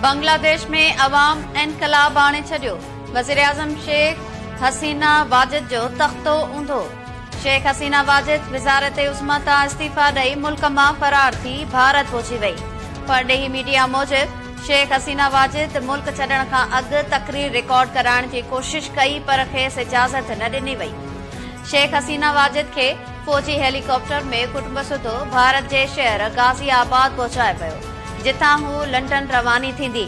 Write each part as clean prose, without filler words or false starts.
बांग्लादेश में अवाम इनकलाब आणे छॾियो। वज़ीर आज़म शेख हसीना वाजिद जो तख़्तो ऊंधो। शेख हसीना वाजिद वज़ारत उस्मा तां इस्तीफ़ा ॾेई मुल्क मां फरार थी भारत पहुची वई। परॾेही मीडिया मूजिब शेख हसीना वाजिद मुल्क छॾण खां अॻु तक़रीर रिकॉर्ड कराइण जी कोशिश कई पर खेसि इजाज़त न ॾिनी वई। शेख हसीना वाजिद खे फौजी हेलीकॉप्टर में कुटुंब सुधो भारत जे शहर गाज़ियाबाद पहुचाए पियो, जिथां हू लंडन रवानी थींदी।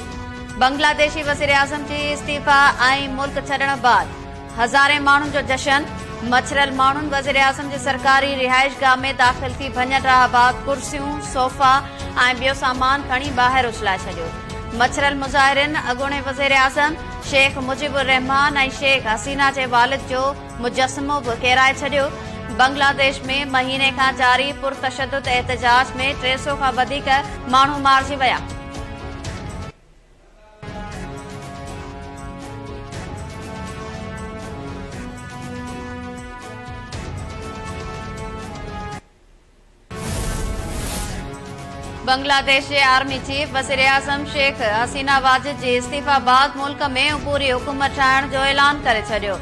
बांग्लादेशी वज़ीर आज़म जी इस्तीफ़ा ऐं मुल्क छॾण बाद हज़ारे माण्हुनि जो जशन। मछरल माण्हुनि वज़ीर आज़म जी सरकारी रिहाइशगाह में दाख़िल थी भञट बाद कुर्सियूं, सोफ़ा ऐं ॿियो सामान खणी ॿाहिरि उछलाए छॾियो। मछरल मुज़ाहिरीन अॻूणे वज़ीर आज़म शेख मुजीबुर रहमान ऐं शेख हसीना जे वालिद जो मुजस्समो बि किराए छॾियो। बांग्लादेश में महीने खां जारी पुरतशद्दुद एहतजाज में 300 खां वधीक माण्हू मारिजी विया। बांग्लादेश जे आर्मी चीफ वज़ीर आज़म शेख हसीना वाजिद जी इस्तीफ़ा बाद मुल्क में पूरी हुकूमत ठाहिण जो ऐलान करे छॾियो।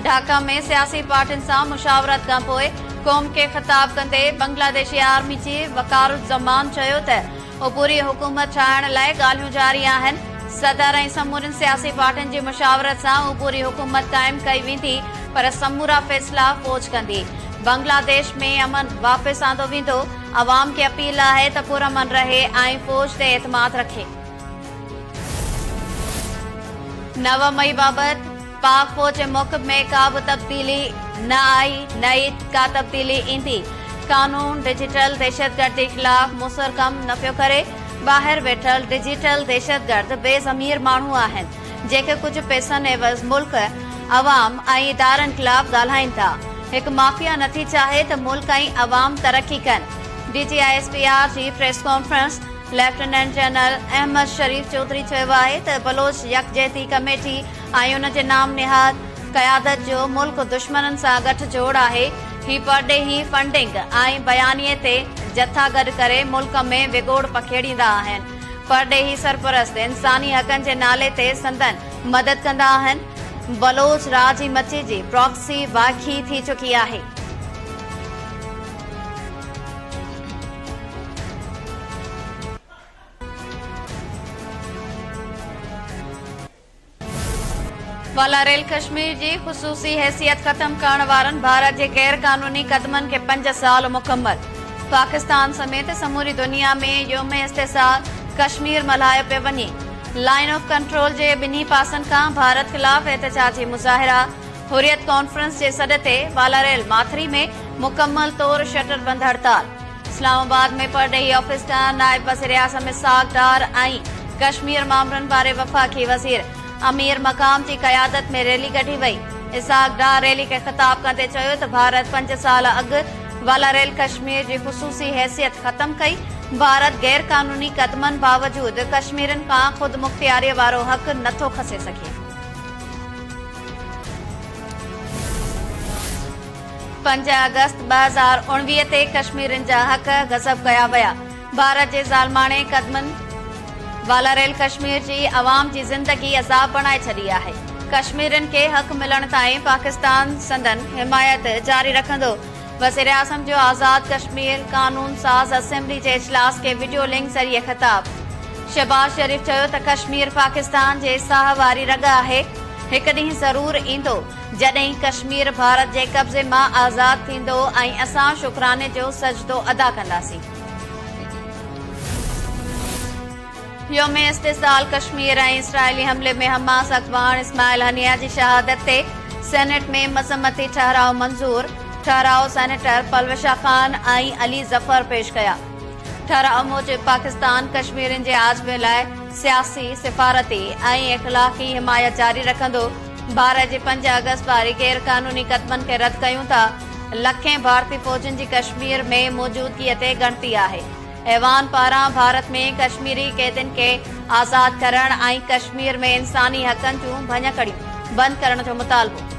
ढाका में सियासी पार्टियुनि सां मुशावरत खां पोइ क़ौम खे ख़िताब कंदे बांग्लादेशी आर्मी चीफ वकारुज़्ज़मान चयो त पूरी हुकूमत ठाहिण लाइ ॻाल्हियूं जारी आहिनि। सदर ऐं समूरनि सियासी पार्टियुनि जी मुशावरत सां पूरी हुकूमत क़ाइमु कई वेंदी, पर समूरा फ़ैसिला फ़ौज कंदी। बांग्लादेश में अमन वापसि आंदो वेंदो। अवाम खे अपील आहे त पुरअमन रहे ऐं फ़ौज ते एतमाद रखे। 9 मई बाबति पाक फ़ौज जे मौक़िफ़ में का बि तब्दीली न आई, नई का तब्दीली ईंदी। कानून डिजिटल दहशतगर्दी ख़िलाफ़ मुसर कम न पियो करे। ॿाहिरि वेठल डिजिटल दहशतगर्द बेज़मीर माण्हू आहिनि, जेके कुझु पैसनि एवज़ मुल्क, अवाम ऐं इदारनि ख़िलाफ़ ॻाल्हाइनि था। हिकु माफ़िया नथी चाहे त मुल्क ऐं अवाम तरक़ी कनि। DGISPR जी press conference lieutenant general Ahmad Sharif Chaudhry चयो आहे त बलोच यकजहती कमेटी ऐं उन जे नाम निहाद क़यादत जो मुल्क दुश्मननि सां गठजोड़ आहे। ही परॾेही फंडिंग ऐं बयानीअ ते जथा गॾु करे मुल्क में विगोड़ पखेड़ींदा आहिनि। परॾेही सरपरस्त इंसानी हक़नि जे नाले ते संदन मदद कंदा आहिनि। बलोच राज मची जी प्रॉक्सी वाक़ी थी चुकी आहे। वाला रेल कश्मीर जी ख़ुसूसी हैसियत ख़त्म करण वारनि भारत जे गैर कानूनी कदमनि खे 5 साल मुकम्मल। पाकिस्तान समेत समूरी दुनिया में योम इस्तिसाल कश्मीर मल्हायो पियो वञे। लाइन ऑफ कंट्रोल जे ॿिन्ही पासनि खां भारत ख़िलाफ़ एहतजाजी मुज़ाहिरा। हुरियत कॉन्फ्रेंस जे सॾ ते वाला रेल माथरी में मुकम्मल तौर शटर बंद हड़ताल। इस्लामाबाद में परॾेही ऑफिस खां नायब वज़ीर आज़म इसाक डार ऐं कश्मीर मामलनि बारे वफ़ाक़ी वज़ीर अमीर मकाम जी क़यादत में रैली कढी वई। इसाक डार रैली खे ख़िताब कंदे चयो त भारत 5 साल अॻु वाला रेल कश्मीर जी ख़ुसूसी हैसियत ख़त्म कई। भारत गैर कानूनी कदमनि बावजूद कश्मीरनि खां ख़ुद मुख्तियारीअ वारो हक़ नथो खसे सघे। 5 अगस्त 2019 ते कश्मीरनि जा हक़ गज़ब कया विया। भारत जे ज़ालमाणे कदमनि वाला रेल कश्मीर जी अवाम जी ज़िंदगी अज़ाब बणाए छॾी आहे। कश्मीरनि खे हक़ मिलण ताईं पाकिस्तान संदन हिमायत जारी रखंदो। वज़ीर आज़म जो आज़ाद कश्मीर कानून साज़ असेंबली जे इजलास खे वीडियो लिंक ज़रिए ख़िताब। शहबाज शरीफ़ चयो त कश्मीर पाकिस्तान जे साह वारी रग आहे। हिकु ॾींहुं ज़रूर ईंदो जॾहिं कश्मीर भारत जे कब्ज़े मां आज़ाद थींदो ऐं असां शुक्राने जो सजदो अदा कंदासीं। योम इस्तिसाल कश्मीर ऐं इसराइली हमले में हमास अगवान इस्माइल हनिया जी शहादत ते सेनेट में मज़म्मती ठहराव मंज़ूर। ठहराव सेनेटर पलवशा खान ऐं अली ज़फर पेश कया। ठहराव मूजिब पाकिस्तान कश्मीरनि जे आज़मे लाइ सियासी, सिफ़ारती ऐं इख़लाक़ी हिमायत जारी रखंदो। भारत जे 5 अगस्त वारी गैर कानूनी कदमनि खे रद्द कयूं था। लखें भारतीय फ़ौजियुनि जी कश्मीर में मौजूदगीअ ते ॻणती आहे। ऐवान पारां भारत में कश्मीरी कैदियुनि खे आज़ाद करण ऐं कश्मीर में इंसानी हक़नि जूं भञकड़ियूं बंदि करण जो मुतालबो।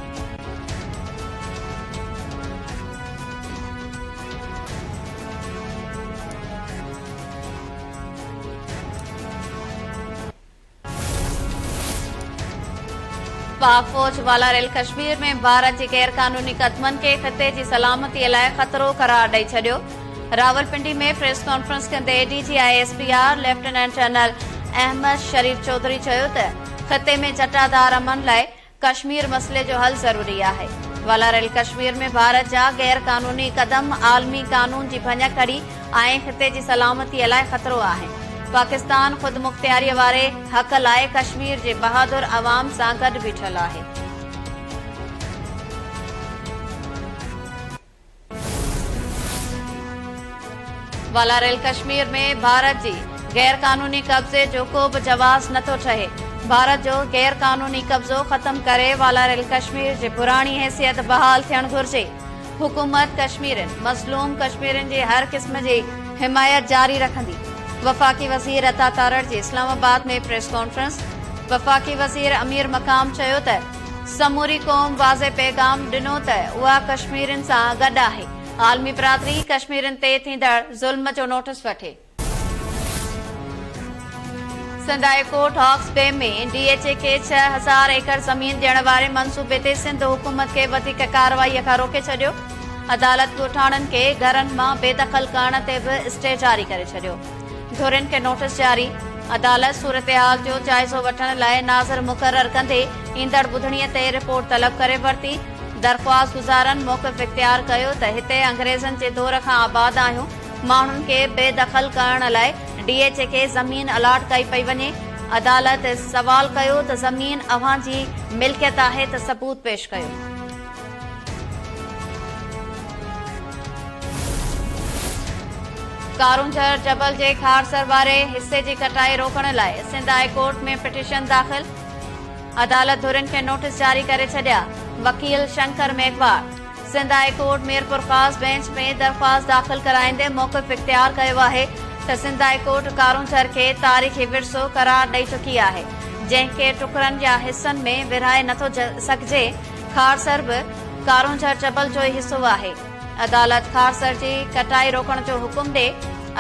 पाक फौज वालारेल कश्मीर में भारत जी गैर कानूनी कदमनि खे ख़िते जी सलामतीअ लाइ ख़तरो करार ॾेई छॾियो। रावलपिंडी में प्रेस कॉन्फ्रेंस कंदे DGISPR lieutenant general Ahmad Sharif Chaudhry चयो त ख़िते में जटाधार अमन लाइ कश्मीर मसइले जो हल ज़रूरी आहे। वालारेल कश्मीर में भारत जा गैर कानूनी कदम आलमी कानून जी भञकड़ी ऐं ख़िते जी सलामतीअ लाइ ख़तरो आहे। पाकिस्तान ख़ुद मुख्तियारीअ वारे हक़ लाइ कश्मीर जे बहादुर अवाम सां गॾु बीठल आहे। वालारेल कश्मीर में भारत जी गैर कानूनी कब्ज़े जो को बि जवाज़ नथो ठहे। भारत जो गैर कानूनी कब्ज़ो ख़त्म करे वालारेल कश्मीर जी पुराणी हैसियत बहाल थियणु घुर्जे। हुकूमत कश्मीरनि मज़लूम कश्मीरनि जी हर क़िस्म जी हिमायत जारी रखंदी। वफ़ाक़ी वज़ीर अता तारड़ जी इस्लामाबाद में प्रेस कॉन्फ्रेंस। वफ़ाक़ी वज़ीर अमीर मक़ाम चयो त समूरी क़ौम वाज़े पैगाम ॾिनो त उहा कश्मीरनि सां गॾु आहे। आलमी बिरादरी कश्मीरनि ते थींदड़ ज़ुल्म जो नोटिस वठे। सिंध हाई कोर्ट हॉक्स बे में DHA खे 6000 एकड़ ज़मीन ॾियण वारे मंसूबे ते सिंध हुकूमत खे वधीक कार्रवाईअ खां रोके छॾियो। अदालत ॻोठाणनि खे घरनि मां बेदख़ल करण ते बि स्टे जारी करे छॾियो। धुरियुनि खे नोटिस जारी। अदालत सूरतहाल जो जाइज़ो वठण लाइ नाज़िर मुक़रर कंदे ईंदड़ ॿुधणीअ ते रिपोर्ट तलब करे वरिती। दरख़्वास्त गुज़ारनि मौक़िफ़ इख़्तियार कयो त हिते अंग्रेज़नि जे दौर खां आबाद आहियूं। माण्हुनि खे बेदख़ल करण लाइ DHA खे ज़मीन अलाट कई पई वञे। अदालत सवाल कयो त ज़मीन अव्हां जी मिल्कियत आहे त सबूत पेश कयो। कारूंझर जबल जे खारसर वारे हिस्से जी कटाई रोकण लाइ सिंध हाई कोर्ट में पिटीशन दाख़िल। अदालत धुरियुनि खे नोटिस जारी करे छॾिया। वकील शंकर मेघवार सिंध हाई कोर्ट मीरपुर ख़ास बेंच में दरख़्वास्त दाख़िल कराईंदे मौक़िफ़ इख़्तियार कयो आहे त सिंध हाई कोर्ट कारूंझर खे तारीख़ी विरसो करार ॾेई चुकी आहे, जंहिंखे टुकड़नि या हिसनि में विरहाए नथो सघिजे। खारसर बि कारूंझर जबल जो ई हिसो आहे। अदालत खारसर जी कटाई रोकण जो हुकुम ॾे।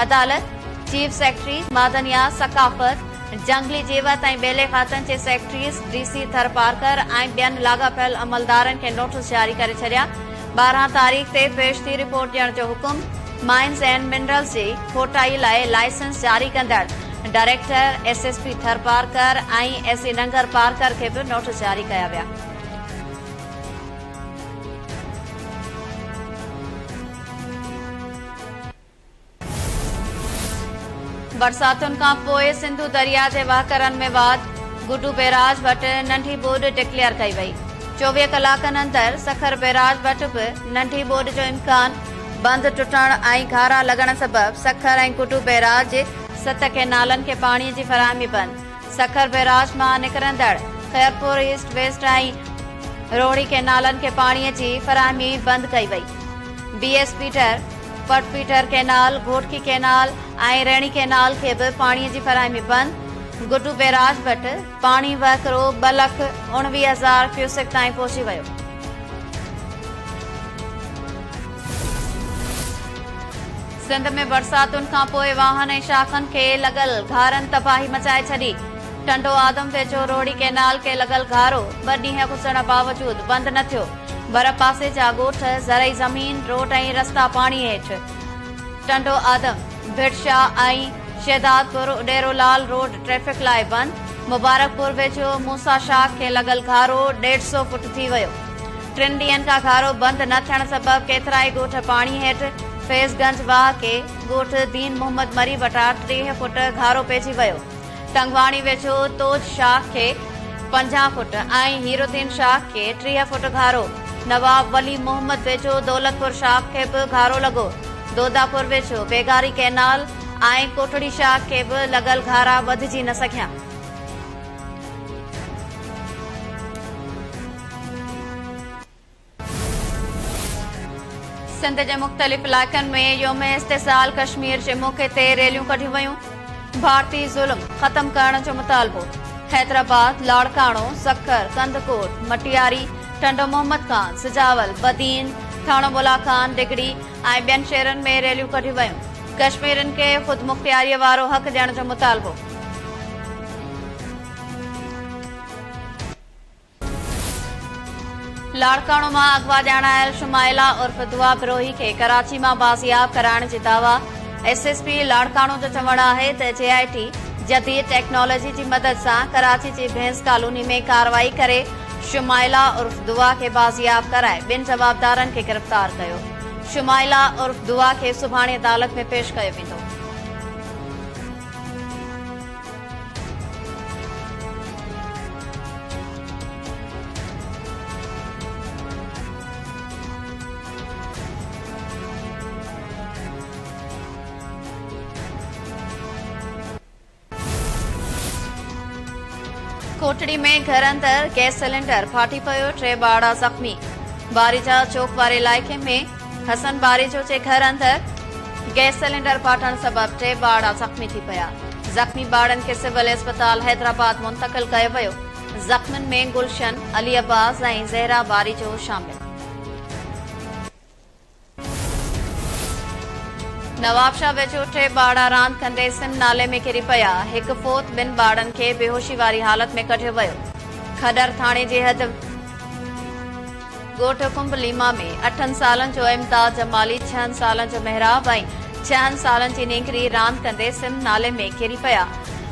अदालत चीफ सेक्रेटरी मादनियात सकाफ़त जंगली जीवत ऐं ॿेले खातनि जे सेक्रेटरीज़ DC थरपारकर ऐं ॿियनि लाॻापियल अमलदारनि खे नोटिस जारी करे छॾिया। 12 तारीख़ ते पेश थी रिपोर्ट ॾियण जो हुकुम। माइंस एंड मिनरल्स जी खोटाई लाइ लाइसेंस जारी कंदड़ डायरेक्टर SSP थरपारकर ऐं SC नंगर पारकर खे बि नोटिस जारी कया विया। बरसातुनि खां पोइ सिंधु दरिया जे वहकरनि में वाद। गुडू बैराज वटि नंढी ॿोॾि डिक्लेयर कई वई। 24 कलाकनि अंदरि सखर बैराज वटि बि नंढी ॿोॾि जो इम्कान। बंद टुटण ऐं घारा लॻण सबबि सखर ऐं गुडू बैराज जे 7 केनालनि खे पाणीअ जी फराहमी बंद। सखर बैराज मां निकिरंदड़ खैरपुर ईस्ट वेस्ट ऐं रोहड़ी केनालनि खे पाणीअ जी फराहमी बंद कई वई। BS feeder Pat feeder canal, Ghotki canal ऐं रेणी केनाल खे बि पाणीअ जी फराहमी बंद। गुडू बैराज वटि पाणी वहकिरो 2,19,000 क्यूसेक ताईं पहुची वियो। सिंध में बरसातुनि खां पोइ वाहन ऐं शाखनि खे लॻल घारनि तबाही मचाए छॾी। टंडो आदम वेझो रोहड़ी केनाल खे लॻल घारो 2 ॾींहं गुज़रण बावजूद बंदि न थियो। बर पासे जा ॻोठ, ज़रई ज़मीन, रोड ऐं रस्ता पाणी हेठि। टंडो आदम, भिटशाह ऐं शहदादपुर उडेरोलाल रोड ट्रैफ़िक लाइ बंदि। मुबारकपुर वेझो मूसा शाह खे लॻल घारो 150 फुट थी वियो। 3 ॾींहनि खां घारो बंदि न थियण सबबि केतिराई ॻोठ पाणी हेठि। फैज़गंज वाह के ॻोठ दीन मोहम्मद मरी वटां 30 फुट घारो पइजी वियो। टंगवाणी वेझो तोज शाह खे 50 फुट ऐं हीरोद्दीन शाह खे 30 फुट घारो। नवाब वली मोहम्मद वेझो दौलतपुर शाह खे बि घारो लॻो। दोदापुर वेझो बेगारी केनाल ऐं कोटड़ी शाह खे बि लॻल घारा वधिजी न सघिया। सिंध जे मुख़्तलिफ़ इलाइक़नि में योम इस्तिसाल कश्मीर जे मौक़े ते रैलियूं कढियूं वयूं। भारतीय ज़ुल्म ख़त्म करण जो मुतालबो। हैदराबाद, लाड़काणो, सखर, कंदकोट, मटियारी, टंडो मोहम्मद खान, सिजावल, बदीन, थाणो बुला खान, डिगड़ी ऐं ॿियनि शहरनि में रैलियूं कढियूं वयूं। कश्मीरनि खे ख़ुद मुख्तियारीअ वारो हक़ ॾियण जो मुतालबो। लाड़काणो में अगवा ॼाणायल शुमाइला उर्फ दुआ बिरोही के कराची में बाज़ियाब कराइण जी दावा। SSP लाड़काणो जो चवण है त JIT जदीद टेक्नोलॉजी की मदद से कराची की भैंस कॉलोनी में कार्रवाई करे शुमाइला उर्फ दुआ के बाज़ियाब कराए बिन जवाबदारन के गिरफ्तार कयो। शुमाइला उर्फ दुआ के सुभाणे अदालत में पेश कयो वेंदो। कोटड़ी में घर अंदर गैस सिलेंडर फाटी पयो, 3 बाड़ा जख्मी। बारीजा चौक वारे इलाके में हसन बारीजो के घर अंदर गैस सिलेंडर फाटण सबब 3 बाड़ा जख्मी थी पया। जख्मी बाड़न के सिविल अस्पताल हैदराबाद मुंतकिल कयो वियो। जख्मन में गुलशन, अली अब्बास और ज़हरा बारीजो शामिल। नवाबशाह वेझो 3 बाड़ा रांद कंदे सिम नाले में किरी पया। एक फोत 2 बाड़न के बेहोशी वारी हालत में कढियो वियो। खडर थाने जे हद गोठ कुंभ लीमा में 8 सालन जो इम्ताज जमाली, 6 सालन जो मेहराब और 6 सालन जी नेकरी रांद कंदे सिम नाले में किरी पया।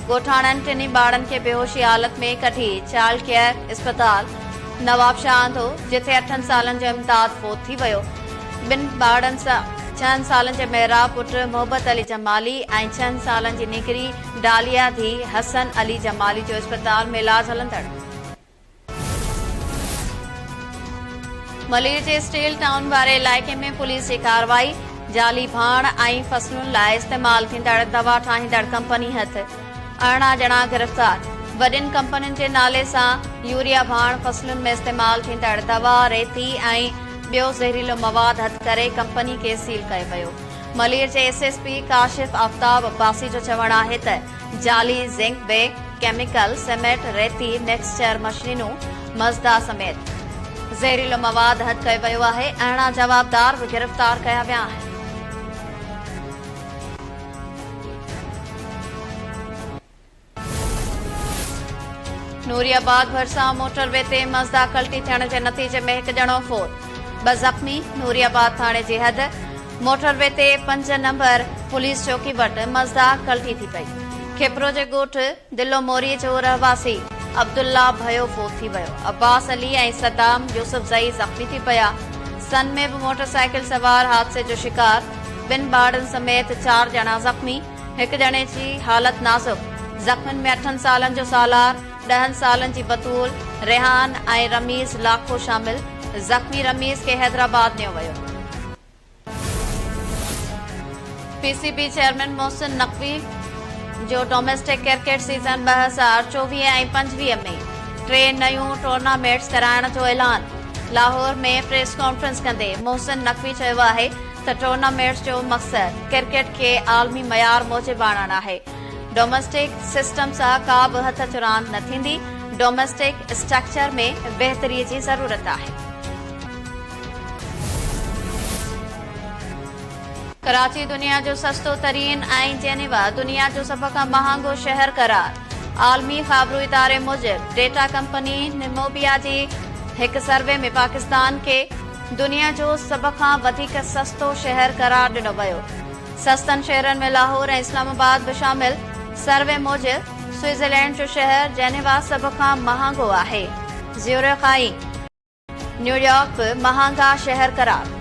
गोठाणन 3 बाड़न के बेहोशी हालत में कढी चाइल्ड केयर अस्पताल नवाबशाह आंदो, जिथे 8 सालन जो इम्ताज फोत थी वियो। 2 बाड़न सां 6 सालन जे मेहराब पुट मोहब्बत अली जमाली और 6 सालन जी निकरी डालिया धी हसन अली जमाली जो अस्पताल में इलाज हलंदड़। मलीर के स्टील टाउन वारे इलाके में पुलिस की कार्रवाई। जाली भाण और फसलुन लाइ इस्तेमाल थींदड़ दवा ठाहींदड़ कंपनी हथ 18 ॼणा गिरफ्तार। वडिन कंपनियुनि के नाले से यूरिया भाण फसलुन में इस्तेमाल थींदड़ दवा, रेती और बियो जहरीलो मवाद हथ करे कंपनी के सील कयो वियो। मलीर के SSP काशिफ आफ्ताब अब्बासी जो चवण है त जाली जिंक बैग, केमिकल, सीमेंट, रेती, मिक्सचर मशीनों, मजदा समेत जहरीलो मवाद हथ कयो वियो है। 18 जवाबदार भी गिरफ्तार कया विया आहिनि। नूरियाबाद भरसा मोटरवे ते मजदा कल्टी थियण के नतीजे में 1 ॼणो फोत, 2 जख्मी। नूरियाबाद थाने जी हद मोटरवे ते 5 नंबर पुलिस चौकी वट मजदा कल्टी थी पई। खेपरो जे गोठ दिल्लो मोरी जो रहवासी अब्दुल्ला भयो फोत थी वियो। अब्बास अली और सद्दाम यूसुफ जई जख्मी थी पया। सन में भी मोटरसाइकिल सवार हादसे जो शिकार 2 बाड़न समेत 4 ॼणा जख्मी। 1 ॼणे की हालत नाजुक। जख्मन में 8 सालन जो सालार, 10 सालन की बतूल, रेहान और रमीज लाखो शामिल। जख्मी रमीज के हैदराबाद नो वियो। PCB चेयरमैन मोहसिन नकवी जो डोमेस्टिक क्रिकेट सीज़न 2024 और 25 में 3 नयूं टूर्नामेंट्स कराइण जो ऐलान। लाहौर में प्रेस कॉन्फ्रेंस कंदे मोहसिन नकवी चयो है त टूर्नामेंट्स जो मकसद क्रिकेट के आलमी मयार मूजिब आणण है। डोमेस्टिक सिस्टम से का भी हथ रांद न थींदी। डोमेस्टिक स्ट्रक्चर में बेहतरी की जरूरत है। कराची दुनिया जो सस्तो तरीन और जेनेवा दुनिया जो सब का महंगो शहर करार। आलमी ख़बरू इदारे मूजिब डेटा कंपनी निमोबिया की एक सर्वे में पाकिस्तान के दुनिया जो सब का वधिक सस्तो शहर करार दिनो वियो। सस्तन शहरन में लाहौर और इस्लामाबाद भी शामिल। सर्वे मूजिब स्विट्जरलैंड जो शहर जेनेवा सब का महंगो है। ज़्यूरिख और न्यूयॉर्क भी महंगा शहर करार।